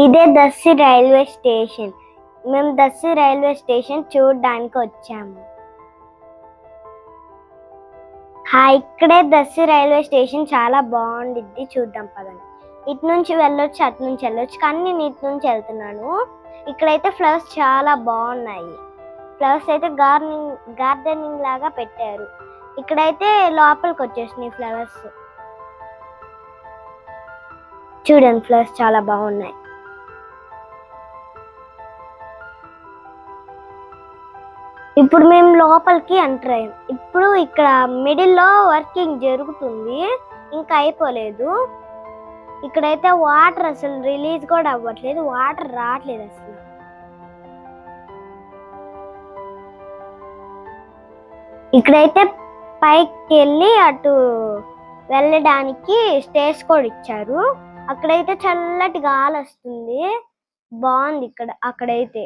ఇదే దస్సి railway station. మేము దస్సి railway station చూడడానికి వచ్చాము. ఇక్కడే దస్సి రైల్వే స్టేషన్ చాలా బాగుండిద్ది, చూద్దాం పదండి. ఇటు నుంచి వెళ్ళొచ్చు, అటు నుంచి వెళ్ళొచ్చు, కానీ నేను ఇటు నుంచి వెళ్తున్నాను. ఇక్కడైతే ఫ్లవర్స్ చాలా బాగున్నాయి. ఫ్లవర్స్ అయితే గార్డెనింగ్ లాగా పెట్టారు. ఇక్కడైతే లోపలికి వచ్చేసినాయి ఫ్లవర్స్. చూడండి, ఫ్లవర్స్ చాలా బాగున్నాయి. ఇప్పుడు మేము లోపలికి ఎంటర్ అయ్యాం. ఇప్పుడు ఇక్కడ మిడిల్లో వర్కింగ్ జరుగుతుంది, ఇంకా అయిపోలేదు. ఇక్కడైతే వాటర్ అసలు రిలీజ్ కూడా అవ్వట్లేదు, వాటర్ రావట్లేదు అసలు. ఇక్కడైతే పైకి వెళ్ళి అటు వెళ్ళడానికి స్టేర్స్ కూడా ఇచ్చారు. అక్కడైతే చల్లటి గాలి వస్తుంది, బాగుంది ఇక్కడ. అక్కడైతే